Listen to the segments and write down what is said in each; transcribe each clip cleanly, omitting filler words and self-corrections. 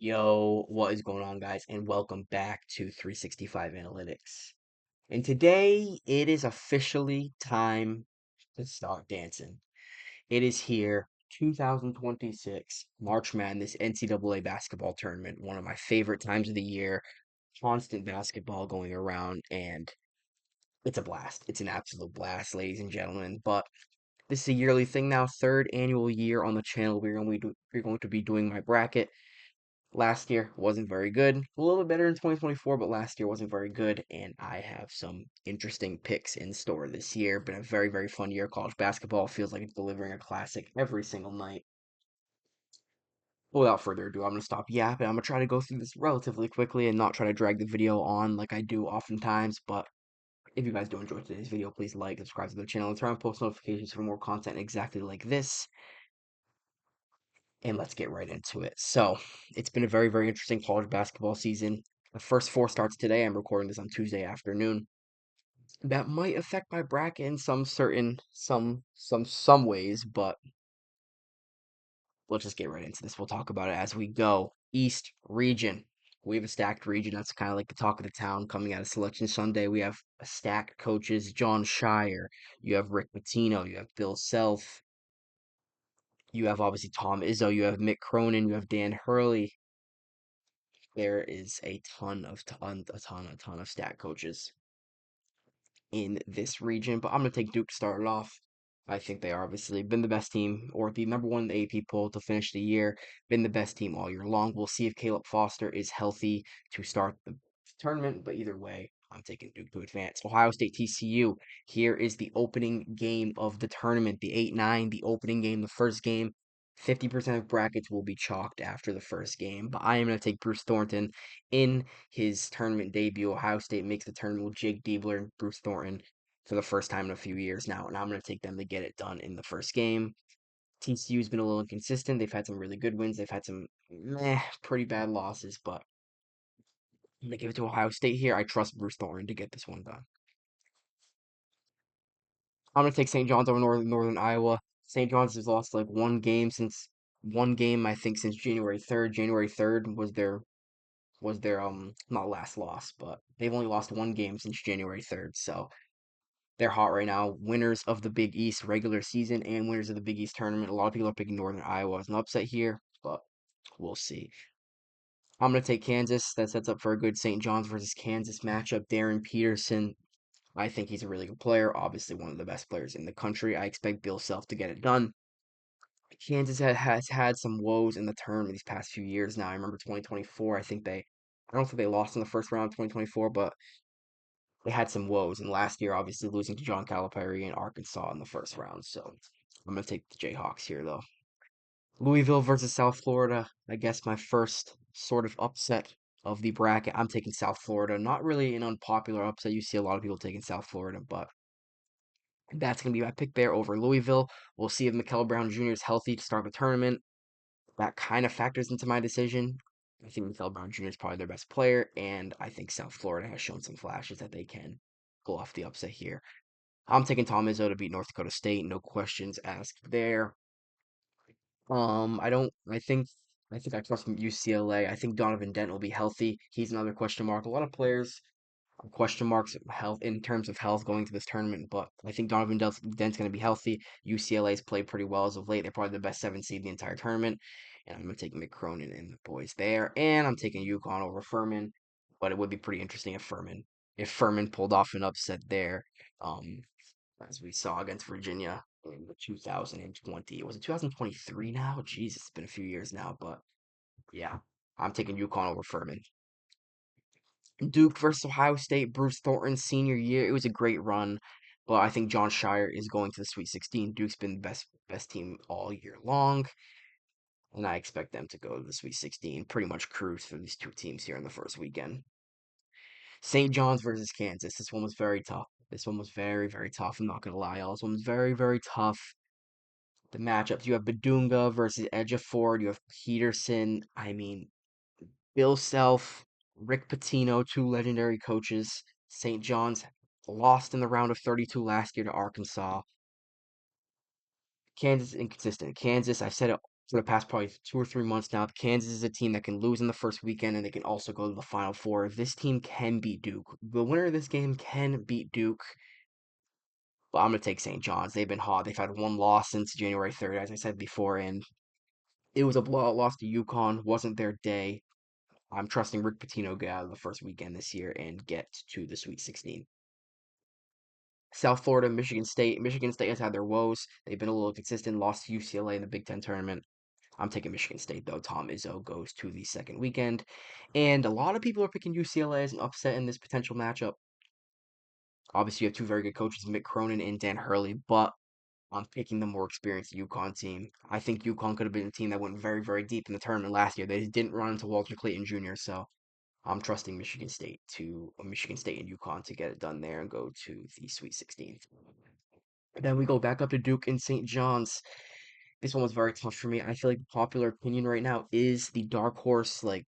Yo, what is going on, guys? And welcome back to 365 Analytics. And today it is officially time to start dancing. It is here, 2026 March Madness NCAA basketball tournament, one of my favorite times of the year. Constant basketball going around, and it's a blast. It's an absolute blast, ladies and gentlemen. But this is a yearly thing now, third annual year on the channel. We're going to be doing my bracket. Last year wasn't very good. A little bit better in 2024, but last year wasn't very good. And I have some interesting picks in store this year. Been a very, very fun year. College basketball feels like it's delivering a classic every single night. But without further ado, I'm going to stop yapping. I'm going to try to go through this relatively quickly and not try to drag the video on like I do oftentimes. But if you guys do enjoy today's video, please like, subscribe to the channel, and turn on post notifications for more content exactly like this. And let's get right into it. So, it's been a very, very interesting college basketball season. The first four starts today. I'm recording this on Tuesday afternoon. That might affect my bracket in some certain some ways, but let's just get right into this. We'll talk about it as we go. East region. We have a stacked region. That's kind of like the talk of the town coming out of Selection Sunday. We have a stacked coaches. John Shire. You have Rick Pitino. You have Bill Self. You have obviously Tom Izzo. You have Mick Cronin. You have Dan Hurley. There is a ton of stat coaches in this region, but I'm gonna take Duke to start it off. I think they are obviously been the best team, or the number one in the AP poll to finish the year. Been the best team all year long. We'll see if Caleb Foster is healthy to start the tournament, but either way, I'm taking Duke to advance. Ohio State TCU. Here is the opening game of the tournament, the 8-9, the opening game, the first game. 50% of brackets will be chalked after the first game, but I am going to take Bruce Thornton in his tournament debut. Ohio State makes the tournament with Jake Diebler and Bruce Thornton for the first time in a few years now, and I'm going to take them to get it done in the first game. TCU's been a little inconsistent. They've had some really good wins. They've had some pretty bad losses, but I'm going to give it to Ohio State here. I trust Bruce Thornton to get this one done. I'm going to take St. John's over Northern Iowa. St. John's has lost like one game I think since January 3rd. January 3rd was their not last loss, but they've only lost one game since January 3rd. So they're hot right now. Winners of the Big East regular season and winners of the Big East tournament. A lot of people are picking Northern Iowa as an upset here, but we'll see. I'm going to take Kansas. That sets up for a good St. John's versus Kansas matchup. Darren Peterson, I think he's a really good player. Obviously, one of the best players in the country. I expect Bill Self to get it done. Kansas has had some woes in the tournament these past few years now. I remember 2024. I don't think they lost in the first round of 2024, but they had some woes. And last year, obviously, losing to John Calipari in Arkansas in the first round. So I'm going to take the Jayhawks here, though. Louisville versus South Florida. I guess my first sort of upset of the bracket. I'm taking South Florida. Not really an unpopular upset. You see a lot of people taking South Florida, but that's going to be my pick there over Louisville. We'll see if Mikel Brown Jr. is healthy to start the tournament. That kind of factors into my decision. I think Mikel Brown Jr. is probably their best player, and I think South Florida has shown some flashes that they can pull off the upset here. I'm taking Tom Izzo to beat North Dakota State. No questions asked there. I don't. I think I trust UCLA. I think Donovan Dent will be healthy. He's another question mark. A lot of players are question marks of health in terms of health going to this tournament, but I think Dent's going to be healthy. UCLA's played pretty well as of late. They're probably the best seven seed in the entire tournament, and I'm going to take Mick Cronin and the boys there, and I'm taking UConn over Furman. But it would be pretty interesting if Furman pulled off an upset there. Um, as we saw against Virginia in the 2020. Was it 2023 now? Jeez, it's been a few years now, but yeah, I'm taking UConn over Furman. Duke versus Ohio State, Bruce Thornton's senior year. It was a great run, but I think John Shire is going to the Sweet 16. Duke's been the best team all year long, and I expect them to go to the Sweet 16. Pretty much cruise for these two teams here in the first weekend. St. John's versus Kansas. This one was very tough. This one was very, very tough. I'm not gonna lie, y'all. This one was very, very tough. The matchups. You have Badunga versus Ejiofor. You have Peterson. I mean, Bill Self, Rick Pitino, two legendary coaches. St. John's lost in the round of 32 last year to Arkansas. Kansas inconsistent. Kansas, I've said it for the past probably 2 or 3 months now. Kansas is a team that can lose in the first weekend and they can also go to the Final Four. This team can beat Duke. The winner of this game can beat Duke. But I'm going to take St. John's. They've been hot. They've had one loss since January 3rd, as I said before, and it was a blowout loss to UConn. Wasn't their day. I'm trusting Rick Pitino get out of the first weekend this year and get to the Sweet 16. South Florida, Michigan State. Michigan State has had their woes. They've been a little consistent. Lost to UCLA in the Big Ten tournament. I'm taking Michigan State though. Tom Izzo goes to the second weekend, and a lot of people are picking UCLA as an upset in this potential matchup. Obviously, you have two very good coaches, Mick Cronin and Dan Hurley, but I'm picking the more experienced UConn team. I think UConn could have been a team that went very, very deep in the tournament last year. They didn't run into Walter Clayton Jr., so I'm trusting Michigan State and UConn to get it done there and go to the Sweet 16. Then we go back up to Duke and St. John's. This one was very tough for me. I feel like the popular opinion right now is the dark horse, like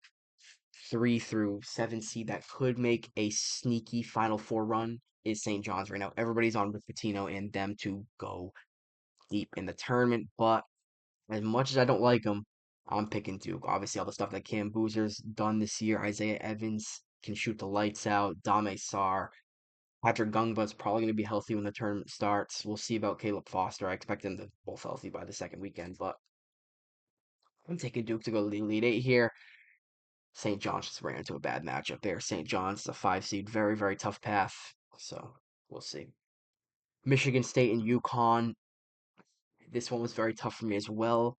3 through 7 seed that could make a sneaky Final Four run is St. John's right now. Everybody's on Rick Pitino and them to go deep in the tournament, but as much as I don't like them, I'm picking Duke. Obviously, all the stuff that Cam Boozer's done this year, Isaiah Evans can shoot the lights out, Dame Sar, Patrick Gungba's probably going to be healthy when the tournament starts. We'll see about Caleb Foster. I expect them to both healthy by the second weekend, but I'm taking Duke to go to the Elite Eight here. St. John's just ran into a bad matchup there. St. John's is a 5 seed, very, very tough path. So we'll see. Michigan State and UConn. This one was very tough for me as well.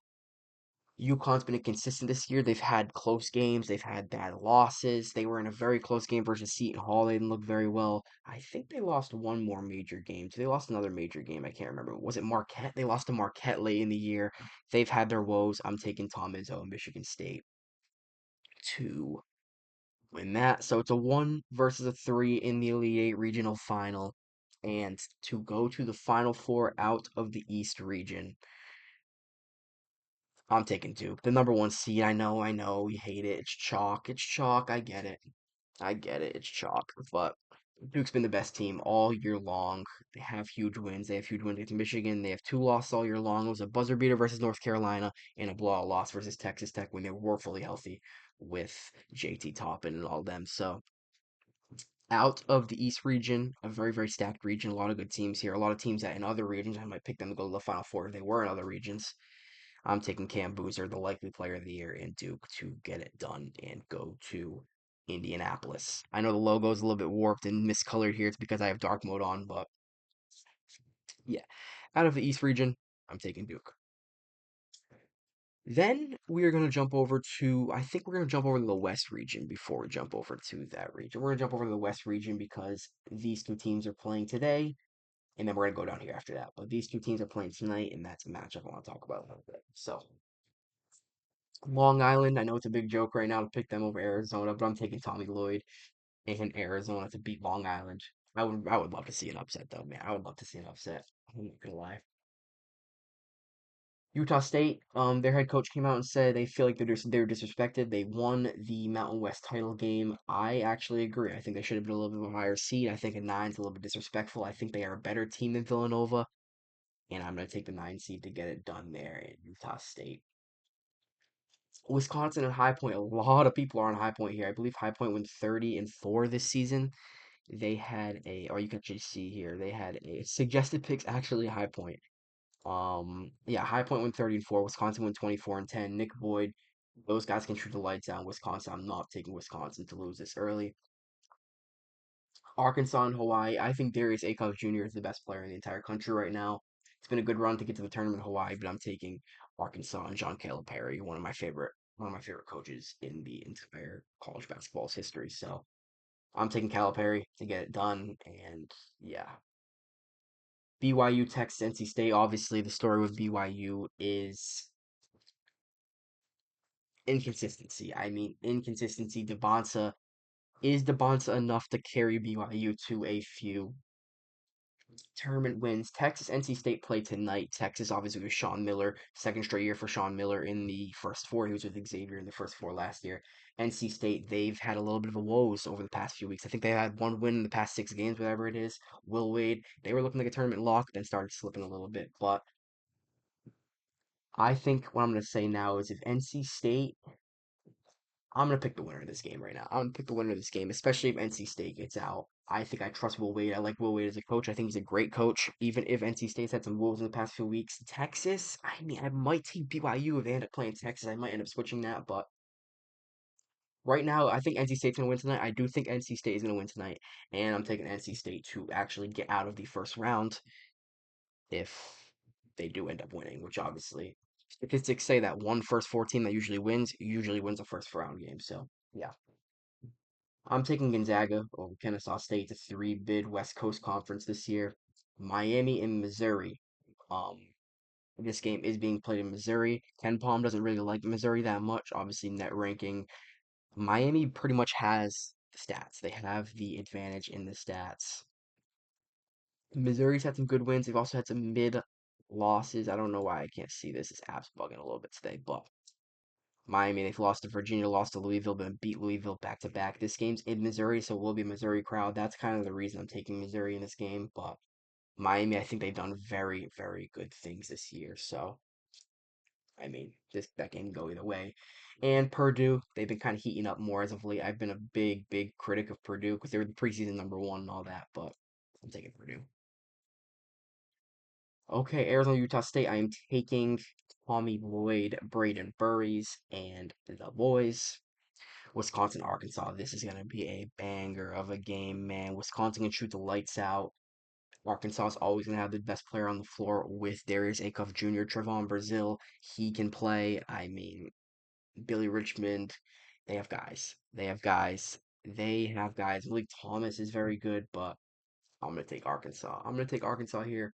UConn's been inconsistent this year. They've had close games. They've had bad losses. They were in a very close game versus Seton Hall. They didn't look very well. I think they lost one more major game. So they lost another major game. I can't remember. Was it Marquette? They lost to Marquette late in the year. They've had their woes. I'm taking Tom Izzo and Michigan State to win that. So it's a 1 versus a 3 in the Elite Eight regional final. And to go to the Final Four out of the East region, I'm taking Duke. The number 1 seed. I know. You hate it. It's chalk. It's chalk. I get it. I get it. It's chalk. But Duke's been the best team all year long. They have huge wins. They have huge wins against Michigan. They have two losses all year long. It was a buzzer beater versus North Carolina and a blowout loss versus Texas Tech when they were fully healthy with JT Toppin and all them. So out of the East region, a very, very stacked region. A lot of good teams here. A lot of teams that in other regions, I might pick them to go to the Final Four if they were in other regions. I'm taking Cam Boozer, the likely player of the year, and Duke to get it done and go to Indianapolis. I know the logo is a little bit warped and miscolored here. It's because I have dark mode on, but yeah. Out of the East region, I'm taking Duke. Then we are going to jump over to, I think we're going to jump over to the West region before we jump over to that region. We're going to jump over to the West region because these two teams are playing today, and then we're going to go down here after that. But these two teams are playing tonight, and that's a matchup I want to talk about a little bit. So, Long Island, I know it's a big joke right now to pick them over Arizona, but I'm taking Tommy Lloyd and Arizona to beat Long Island. I would love to see an upset though, man. I would love to see an upset. I'm not gonna lie. Utah State, their head coach came out and said they feel like they're disrespected. They won the Mountain West title game. I actually agree. I think they should have been a little bit of a higher seed. I think a nine's a little bit disrespectful. I think they are a better team than Villanova, and I'm gonna take the 9 seed to get it done there in Utah State. Wisconsin and High Point. A lot of people are on High Point here. I believe High Point went 30-4 this season. They had or you can actually see here, they had a suggested picks actually High Point. Yeah, High Point went 30-4. Wisconsin went 24-10. Nick Boyd, those guys can shoot the lights out. Wisconsin, I'm not taking Wisconsin to lose this early. Arkansas and Hawaii. I think Darius Akov Jr. is the best player in the entire country right now. It's been a good run to get to the tournament in Hawaii, but I'm taking Arkansas and John Calipari, one of my favorite coaches in the entire college basketball's history. So I'm taking Calipari to get it done, and yeah. BYU, Texas, NC State. Obviously, the story with BYU is inconsistency. I mean, inconsistency. Is Devonta enough to carry BYU to a few tournament wins? Texas, NC State play tonight. Texas, obviously, with Sean Miller, second straight year for Sean Miller in the first four. He was with Xavier in the first four last year. NC State, they've had a little bit of a woes over the past few weeks. I think they had one win in the past 6 games, whatever it is. Will Wade, they were looking like a tournament lock, then started slipping a little bit. But I think what I'm gonna say now is if NC State, I'm gonna pick the winner of this game right now. I'm gonna pick the winner of this game, especially if NC State gets out. I think I trust Will Wade. I like Will Wade as a coach. I think he's a great coach, even if NC State's had some woes in the past few weeks. Texas, I mean, I might take BYU if they end up playing Texas. I might end up switching that, but right now, I think NC State's gonna win tonight. I do think NC State is gonna win tonight, and I'm taking NC State to actually get out of the first round if they do end up winning, which obviously statistics say that one first four team that usually wins a first round game. So yeah. I'm taking Gonzaga over Kennesaw State, the three bid West Coast Conference this year. Miami and Missouri. Um, this game is being played in Missouri. Ken Palm doesn't really like Missouri that much. Obviously, net ranking. Miami pretty much has the stats. They have the advantage in the stats. Missouri's had some good wins. They've also had some mid losses. I don't know why I can't see this. This app's bugging a little bit today, but Miami, they've lost to Virginia, lost to Louisville, but beat Louisville back to back. This game's in Missouri, so it will be a Missouri crowd. That's kind of the reason I'm taking Missouri in this game. But Miami, I think they've done very, very good things this year. So, I mean, this that game can go either way. And Purdue, they've been kind of heating up more as of late. I've been a big critic of Purdue because they were the preseason number one and all that, but I'm taking Purdue. Okay, Arizona, Utah State. I am taking Tommy Lloyd, Braden Burries, and the boys. Wisconsin, Arkansas. This is going to be a banger of a game, man. Wisconsin can shoot the lights out. Arkansas is always going to have the best player on the floor with Darius Acuff Jr., Trevon Brazil. He can play. I mean, Billy Richmond. They have guys. They have guys. They have guys. Malik Thomas is very good, but I'm going to take Arkansas. I'm going to take Arkansas here.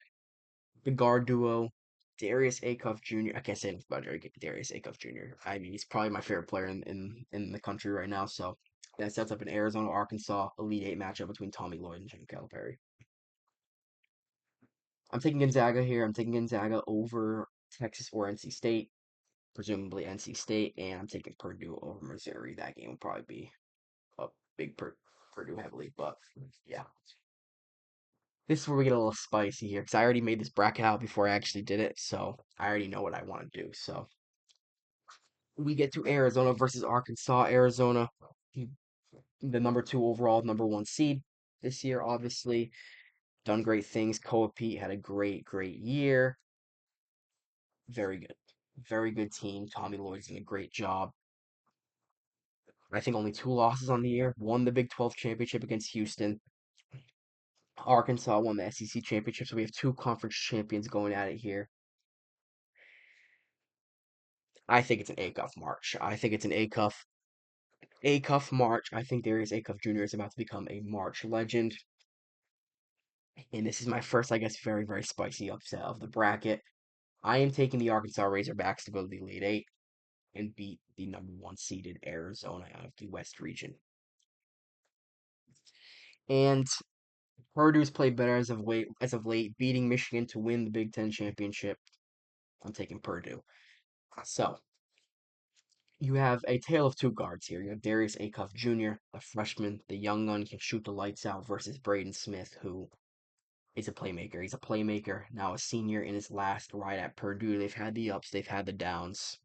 The guard duo, Darius Acuff Jr. I can't say enough about Darius Acuff Jr. I mean, he's probably my favorite player in the country right now. So that sets up an Arizona Arkansas Elite Eight matchup between Tommy Lloyd and Jim Calipari. I'm taking Gonzaga here. I'm taking Gonzaga over Texas or NC State, presumably NC State, and I'm taking Purdue over Missouri. That game will probably be a big Purdue heavily, but yeah. This is where we get a little spicy here because I already made this bracket out before I actually did it, so I already know what I want to do. So we get to Arizona versus Arkansas. Arizona, the number two overall, number one seed this year, obviously. Done great things. Koa Pete had a great year. Very good. Very good team. Tommy Lloyd's done a great job. I think only two losses on the year. Won the Big 12 championship against Houston. Arkansas won the SEC championship, so we have two conference champions going at it here. I think it's an Acuff March. I think it's an Acuff March. I think Darius Acuff Jr. is about to become a March legend. And this is my first, I guess, very spicy upset of the bracket. I am taking the Arkansas Razorbacks to go to the Elite Eight and beat the number one seeded Arizona out of the West region. And Purdue's played better as of late, beating Michigan to win the Big Ten championship. I'm taking Purdue. So you have a tale of two guards here. You have Darius Acuff Jr., a freshman, the young gun can shoot the lights out, versus Braden Smith, who is a playmaker. He's a playmaker, now a senior in his last ride at Purdue. They've had the ups, they've had the downs.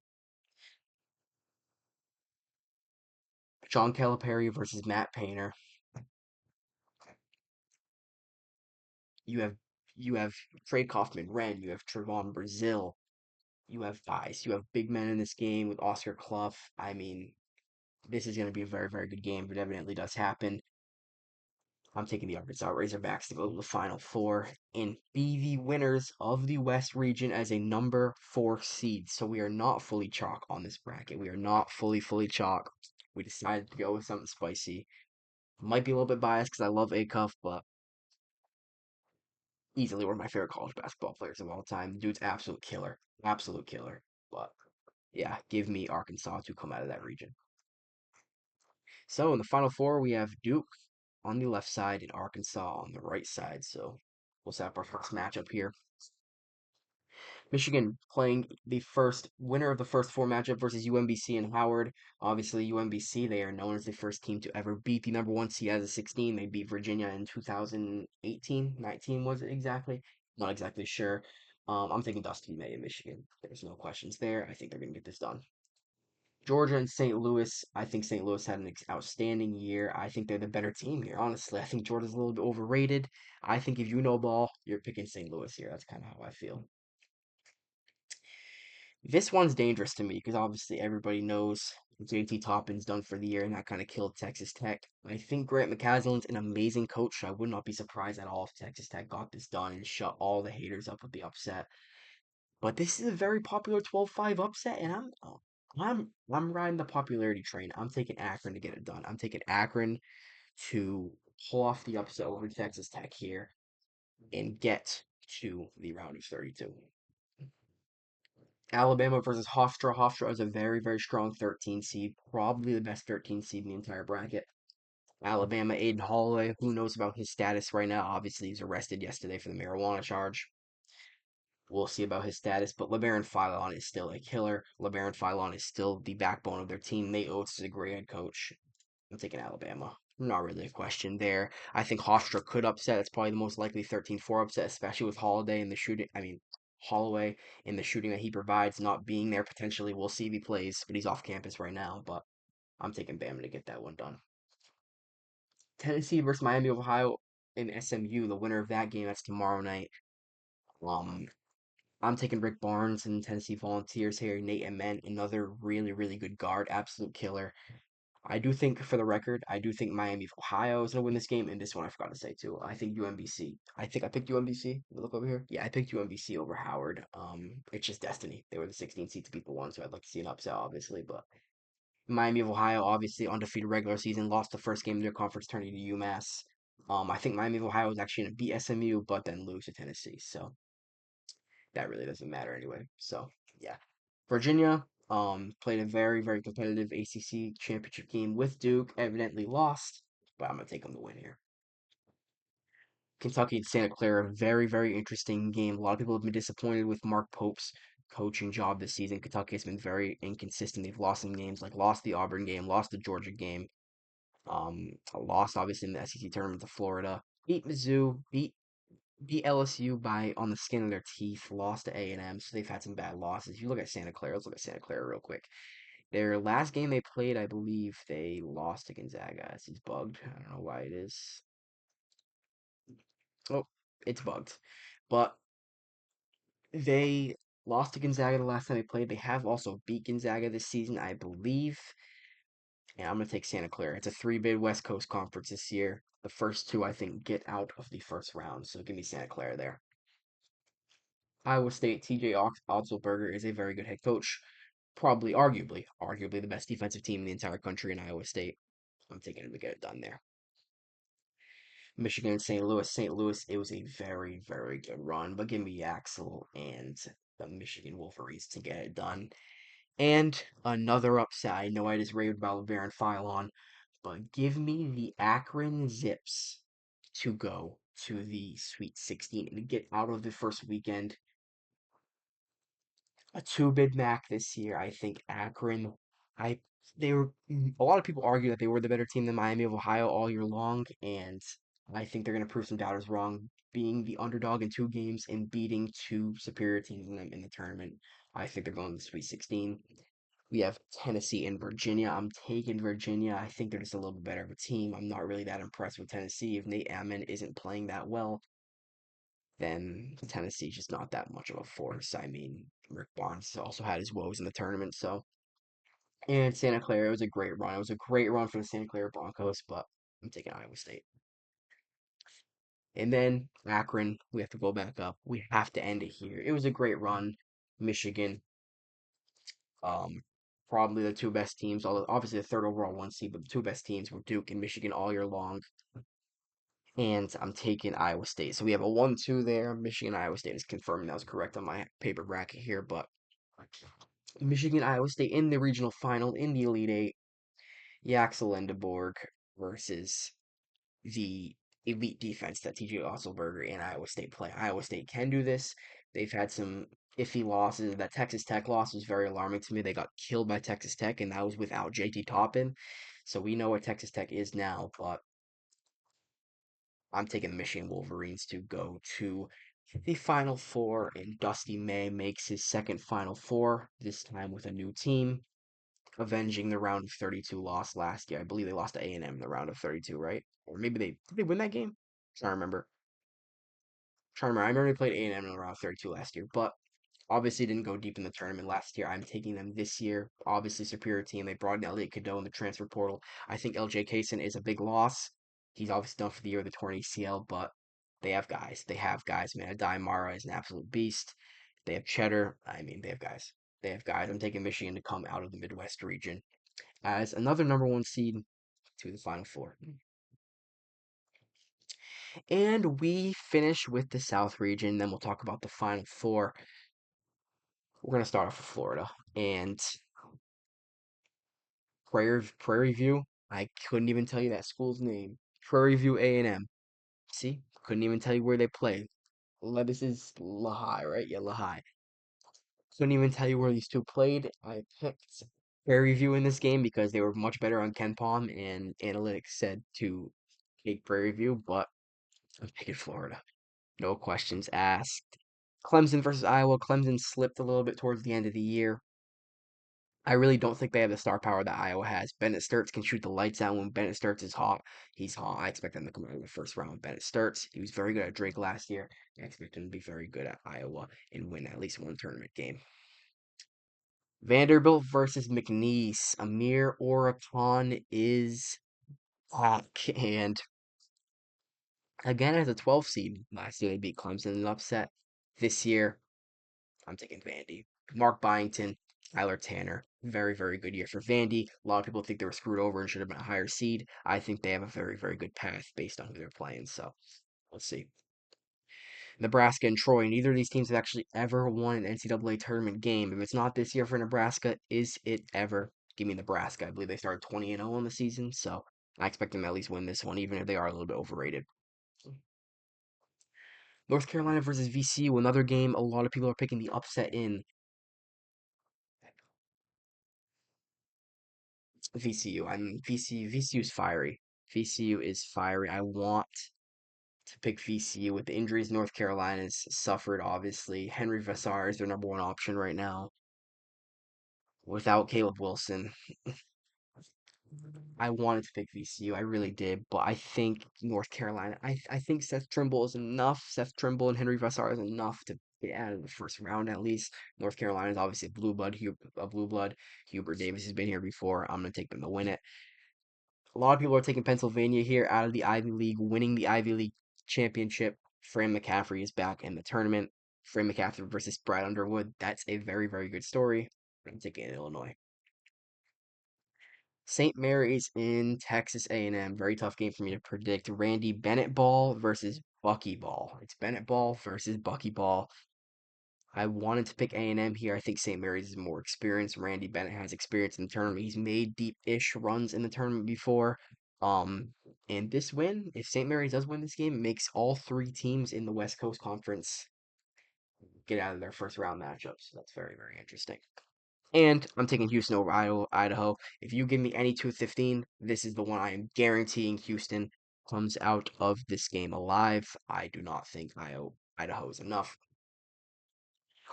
John Calipari versus Matt Painter. You have you have Trey Kaufman Wren, you have Trevon Brazil, you have guys, you have big men in this game with Oscar Clough. I mean, this is going to be a very good game, but evidently does happen. I'm taking the Arkansas Razorbacks to go to the Final Four and be the winners of the West region as a number four seed. So we are not fully chalk on this bracket. We are not fully chalk. We decided to go with something spicy. Might be a little bit biased because I love Acuff, but easily one of my favorite college basketball players of all time. Dude's absolute killer. Absolute killer. But yeah, give me Arkansas to come out of that region. So in the Final Four, we have Duke on the left side and Arkansas on the right side. So we'll set up our first matchup here. Michigan playing the first winner of the first four matchup versus UMBC and Howard. Obviously, UMBC, they are known as the first team to ever beat the number one seed as a 16. They beat Virginia in 2018, 19 was it exactly? Not exactly sure. I'm taking Dusty May in Michigan. There's no questions there. I think they're going to get this done. Georgia and St. Louis. I think St. Louis had an outstanding year. I think they're the better team here. Honestly, I think Georgia's a little bit overrated. I think if you know ball, you're picking St. Louis here. That's kind of how I feel. This one's dangerous to me because obviously everybody knows JT Toppin's done for the year, and that kind of killed Texas Tech. I think Grant McCasland's an amazing coach. I would not be surprised at all if Texas Tech got this done and shut all the haters up with the upset. But this is a very popular 12-5 upset, and I'm riding the popularity train. I'm taking Akron to get it done. I'm taking Akron to pull off the upset over Texas Tech here and get to the round of 32. Alabama versus Hofstra. Hofstra is a very, very strong 13 seed, probably the best 13 seed in the entire bracket. Alabama, Aiden Holloway, who knows about his status right now? Obviously, he was arrested yesterday for the marijuana charge. We'll see about his status, but LeBaron Philon is still a killer. LeBaron Philon is still the backbone of their team. Nate Oates is a great head coach. I'm taking Alabama. Not really a question there. I think Hofstra could upset. It's probably the most likely 13-4 upset, especially with Holiday in the shooting. Holloway in the shooting that he provides, not being there potentially. We'll see if he plays, but he's off campus right now. But I'm taking Bama to get that one done. Tennessee versus Miami of Ohio in SMU. The winner of that game, that's tomorrow night. Um, I'm taking Rick Barnes and Tennessee Volunteers here. Nate Amen, another really, really good guard, absolute killer. I do think, for the record, I do think Miami of Ohio is going to win this game. And this one I forgot to say too. I think UMBC. I think I picked UMBC. Let me look over here. Yeah, I picked UMBC over Howard. It's just destiny. They were the 16 seed to beat the one, so I'd like to see an upset, obviously. But Miami of Ohio, obviously undefeated regular season, lost the first game of their conference tourney to UMass. I think Miami of Ohio is actually going to beat SMU, but then lose to Tennessee. So that really doesn't matter anyway. So yeah, Virginia played a very, very competitive ACC championship game with Duke. Evidently lost, but I'm gonna take them to win here. Kentucky and Santa Clara, very, very interesting game. A lot of people have been disappointed with Mark Pope's coaching job this season. Kentucky has been very inconsistent. They've lost some games, like lost the Auburn game, lost the Georgia game, lost obviously in the SEC tournament to Florida, beat Mizzou, beat LSU by on the skin of their teeth, lost to A&M, so they've had some bad losses. You look at Santa Clara, let's look at Santa Clara real quick. Their last game they played, I believe they lost to Gonzaga. This is bugged. I don't know why it is. Oh, it's bugged. But they lost to Gonzaga the last time they played. They have also beat Gonzaga this season, I believe. And I'm going to take Santa Clara. It's a three-bid West Coast conference this year. The first two, I think, get out of the first round. So give me Santa Clara there. Iowa State, TJ Otzelberger is a very good head coach. Probably, arguably the best defensive team in the entire country in Iowa State. I'm taking him to get it done there. Michigan and St. Louis. St. Louis, it was a very, very good run, but give me Axel and the Michigan Wolverines to get it done. And another upset. I know I just raved about Baron Philon, but give me the Akron Zips to go to the Sweet 16 and get out of the first weekend. A two-bid MAC this year. I think Akron. I they were a lot of people argue that they were the better team than Miami of Ohio all year long, and I think they're going to prove some doubters wrong, being the underdog in two games and beating two superior teams in them in the tournament. I think they're going to the Sweet 16. We have Tennessee and Virginia. I'm taking Virginia. I think they're just a little bit better of a team. I'm not really that impressed with Tennessee. If Nate Amon isn't playing that well, then Tennessee's just not that much of a force. I mean, Rick Barnes also had his woes in the tournament, so. And Santa Clara, it was a great run. It was a great run for the Santa Clara Broncos, but I'm taking Iowa State. And then Akron, we have to go back up. We have to end it here. It was a great run. Michigan, um, probably the two best teams, although obviously the third overall one seed, but the two best teams were Duke and Michigan all year long. And I'm taking Iowa State. So we have a 1-2 there. Michigan, Iowa State is confirming that was correct on my paper bracket here, but Michigan, Iowa State in the regional final in the Elite Eight. Yaxel Lindeborg versus the elite defense that TJ Otzelberger and Iowa State play. Iowa State can do this. They've had some iffy losses. That Texas Tech loss was very alarming to me. They got killed by Texas Tech, and that was without JT Toppin. So we know what Texas Tech is now, but I'm taking the Michigan Wolverines to go to The Final Four, and Dusty May makes his second Final Four, this time with a new team, avenging the round of 32 loss last year. I believe they lost to A&M in the round of 32, right? Or maybe did they win that game? I'm trying to remember. Trying to remember. I remember they played A&M in the round of 32 last year, but obviously didn't go deep in the tournament last year. I'm taking them this year. Obviously superior team. They brought in Elliot Cadeau in the transfer portal. I think LJ Kaysen is a big loss. He's obviously done for the year with the torn ACL, but they have guys. They have guys, man. Adai Mara is an absolute beast. They have Cheddar. I mean, they have guys. They have guys. I'm taking Michigan to come out of the Midwest region as another number one seed to the Final Four. And we finish with the South region. Then we'll talk about the Final Four. We're going to start off with Florida. And Prairie View. I couldn't even tell you that school's name. Prairie View A&M. See, couldn't even tell you where they play. This is Lehigh, right? Yeah, Lehigh. Couldn't even tell you where these two played. I picked Prairie View in this game because they were much better on Ken Palm, and analytics said to take Prairie View, but I'm picking Florida. No questions asked. Clemson versus Iowa. Clemson slipped a little bit towards the end of the year. I really don't think they have the star power that Iowa has. Bennett Sturts can shoot the lights out when Bennett Sturts is hot. He's hot. I expect them to come out in the first round with Bennett Sturts. He was very good at Drake last year. I expect him to be very good at Iowa and win at least one tournament game. Vanderbilt versus McNeese. Amir Orapan is back. And again, as a 12 seed, last year they beat Clemson in an upset. This year, I'm taking Vandy. Mark Byington, Tyler Tanner. Very, very good year for Vandy. A lot of people think they were screwed over and should have been a higher seed. I think they have a very, very good path based on who they're playing. So let's see. Nebraska and Troy. Neither of these teams have actually ever won an NCAA tournament game. If it's not this year for Nebraska, is it ever? Give me Nebraska. I believe they started 20 and 0 on the season, so I expect them to at least win this one, even if they are a little bit overrated. North Carolina versus VCU, another game a lot of people are picking the upset in. VCU. I mean, VCU is fiery. VCU is fiery. I want to pick VCU with the injuries North Carolina's suffered, obviously. Henry Vassar is their number one option right now. Without Caleb Wilson, I wanted to pick VCU. I really did, but I think North Carolina. I think Seth Trimble is enough. Seth Trimble and Henry Vassar is enough to get out of the first round at least. North Carolina is obviously a blue blood. A blue blood. Hubert Davis has been here before. I'm gonna take them to win it. A lot of people are taking Pennsylvania here out of the Ivy League, winning the Ivy League championship. Fran McCaffrey is back in the tournament. Fran McCaffrey versus Brad Underwood. That's a very, very good story. I'm taking Illinois. St. Mary's in Texas A&M. Very tough game for me to predict. Randy Bennett Ball versus Bucky Ball. It's Bennett Ball versus Bucky Ball. I wanted to pick A&M here. I think St. Mary's is more experienced. Randy Bennett has experience in the tournament. He's made deep-ish runs in the tournament before. Um, and this win, if St. Mary's does win this game, it makes all three teams in the West Coast Conference get out of their first round matchups. That's very, very interesting. And I'm taking Houston over Idaho. If you give me any 215, this is the one I am guaranteeing Houston comes out of this game alive. I do not think Idaho is enough.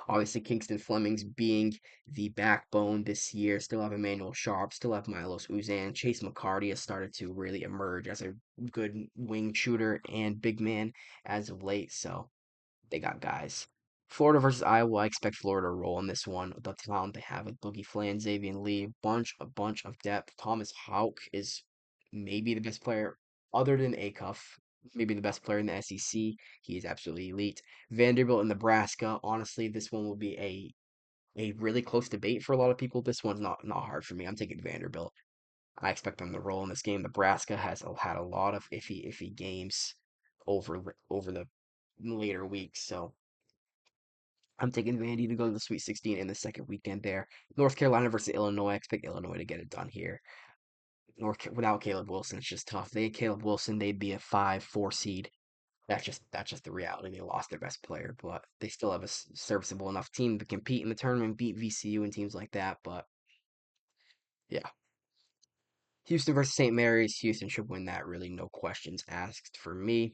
Obviously, Kingston Fleming's being the backbone this year. Still have Emmanuel Sharp, still have Milos Uzan. Chase McCarty has started to really emerge as a good wing shooter and big man as of late. So they got guys. Florida versus Iowa. I expect Florida to roll in this one. The talent they have with Boogie Flan, Xavier Lee, a bunch of depth. Thomas Houck is maybe the best player other than Acuff. Maybe the best player in the SEC. He is absolutely elite. Vanderbilt and Nebraska. Honestly, this one will be a really close debate for a lot of people. This one's not hard for me. I'm taking Vanderbilt. I expect them to roll in this game. Nebraska has had a lot of iffy games over the later weeks, so I'm taking Vandy to go to the Sweet 16 in the second weekend there. North Carolina versus Illinois. I expect Illinois to get it done here. Without Caleb Wilson, it's just tough. They had Caleb Wilson, they'd be a 5-4 seed. That's just the reality. They lost their best player, but they still have a serviceable enough team to compete in the tournament, beat VCU and teams like that. But yeah, Houston versus St. Mary's. Houston should win that. Really, no questions asked for me.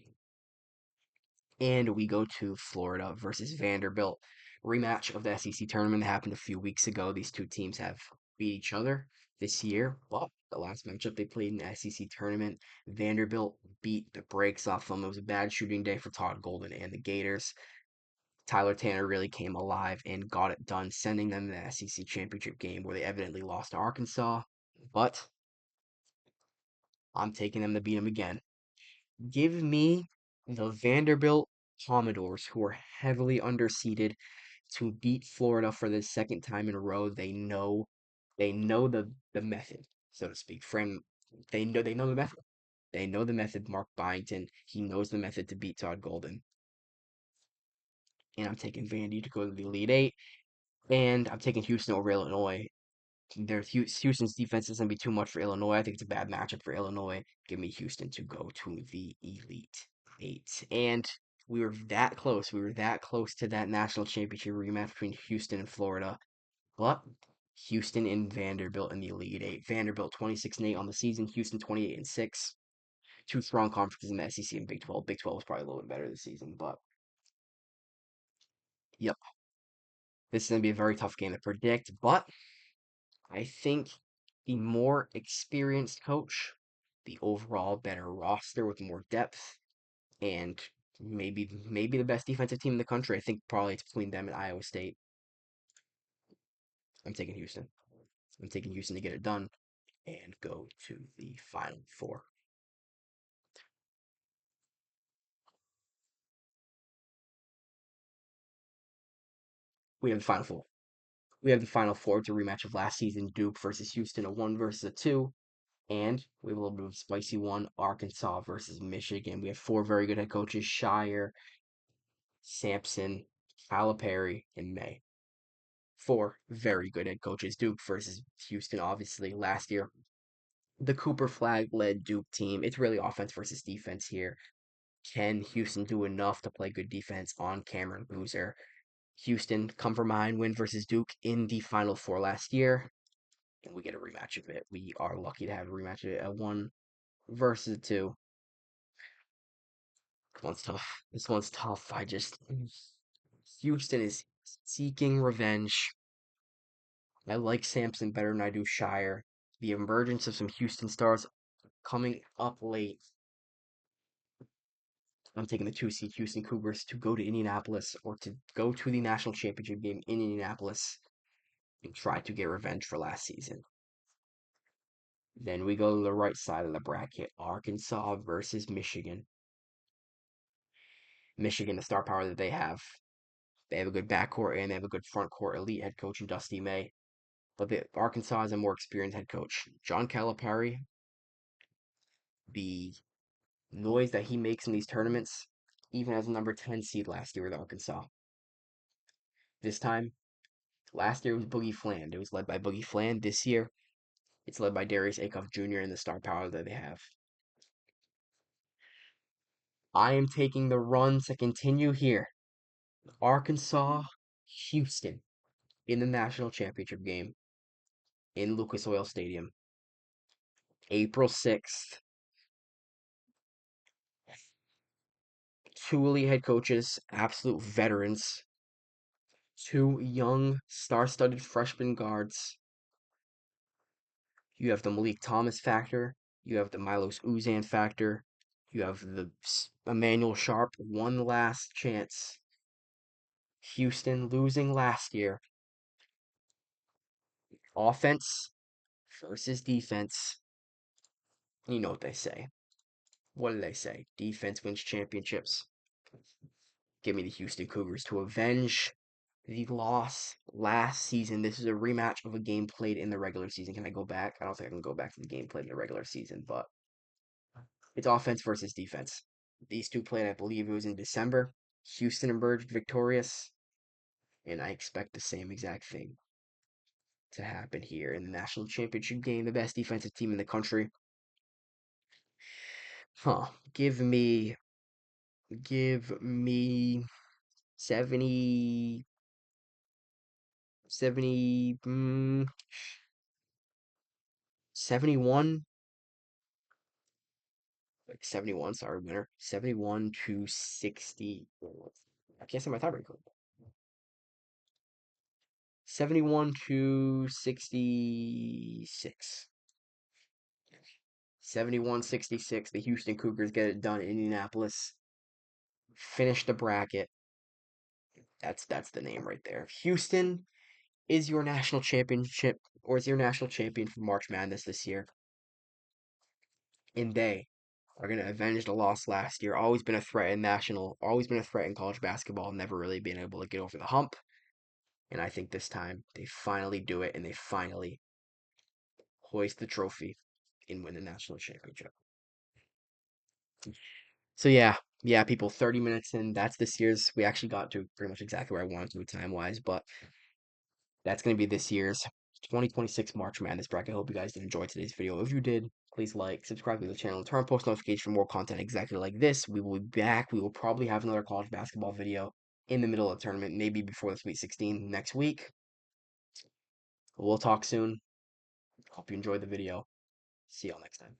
And we go to Florida versus Vanderbilt. Rematch of the SEC tournament that happened a few weeks ago. These two teams have beat each other this year. Well, the last matchup they played in the SEC tournament, Vanderbilt beat the brakes off them. It was a bad shooting day for Todd Golden and the Gators. Tyler Tanner really came alive and got it done, sending them to the SEC championship game where they evidently lost to Arkansas. But I'm taking them to beat them again. Give me the Vanderbilt Commodores, who are heavily underseeded, to beat Florida for the second time in a row. They know the method, so to speak. They know the method. They know the method. Mark Byington, he knows the method to beat Todd Golden. And I'm taking Vandy to go to the Elite Eight. And I'm taking Houston over Illinois. Houston's defense is going to be too much for Illinois. I think it's a bad matchup for Illinois. Give me Houston to go to the Elite Eight. And we were that close. We were that close to that national championship rematch between Houston and Florida. But Houston and Vanderbilt in the Elite Eight. Vanderbilt 26-8 on the season. Houston 28-6. Two strong conferences in the SEC and Big 12. Big 12 is probably a little bit better this season, but yep, this is going to be a very tough game to predict. But I think the more experienced coach, the overall better roster with more depth, and maybe the best defensive team in the country. I think probably it's between them and Iowa State. I'm taking Houston. I'm taking Houston to get it done and go to the Final Four. We have the Final Four. We have the Final Four. It's a rematch of last season Duke versus Houston, a 1 versus a 2. And we have a little bit of a spicy one, Arkansas versus Michigan. We have four very good head coaches, Shire, Sampson, Calipari, and May. Four very good head coaches. Duke versus Houston, obviously, last year. The Cooper Flag led Duke team. It's really offense versus defense here. Can Houston do enough to play good defense on Cameron Boozer? Houston, come from behind win versus Duke in the Final Four last year. And we get a rematch of it. We are lucky to have a rematch of it. A 1 versus a 2. This one's tough. This one's tough. Houston is seeking revenge. I like Sampson better than I do Shire. The emergence of some Houston stars coming up late. I'm taking the 2 seed Houston Cougars to go to Indianapolis or to go to the national championship game in Indianapolis and try to get revenge for last season. Then we go to the right side of the bracket, Arkansas versus Michigan. Michigan, the star power that they have. They have a good backcourt and they have a good front court elite head coach in Dusty May. But Arkansas has a more experienced head coach. John Calipari, the noise that he makes in these tournaments, even as a number 10 seed last year with Arkansas. This time, last year was Boogie Fland. It was led by Boogie Fland. This year, it's led by Darius Acuff Jr. and the star power that they have. I am taking the run to continue here. Arkansas, Houston in the national championship game in Lucas Oil Stadium, April 6th. Two elite head coaches, absolute veterans, two young, star-studded freshman guards. You have the Malik Thomas factor. You have the Milos Uzan factor. You have the Emmanuel Sharp, one last chance. Houston losing last year. Offense versus defense. You know what they say. What do they say? Defense wins championships. Give me the Houston Cougars to avenge the loss last season. This is a rematch of a game played in the regular season. Can I go back? I don't think I can go back to the game played in the regular season, but it's offense versus defense. These two played, I believe it was in December. Houston emerged victorious, and I expect the same exact thing to happen here in the national championship game. The best defensive team in the country. Huh. Give me 70, 70, 71, 71, sorry, winner. 71 to 60. I can't say my tiebreaker. 71 to 66. 71-66. The Houston Cougars get it done in Indianapolis. Finish the bracket. That's the name right there. Houston is your national championship, or is your national champion for March Madness this year. And they are going to avenge the loss last year. Always been a threat in national, always been a threat in college basketball, never really been able to get over the hump. And I think this time they finally do it and they finally hoist the trophy and win the national championship. So yeah, people, 30 minutes in, that's this year's. We actually got to pretty much exactly where I wanted to time wise, but that's going to be this year's 2026 March Madness bracket. I hope you guys did enjoy today's video. If you did, please like, subscribe to the channel, and turn on post notifications for more content exactly like this. We will be back. We will probably have another college basketball video in the middle of the tournament, maybe before the Sweet 16 next week. We'll talk soon. Hope you enjoyed the video. See y'all next time.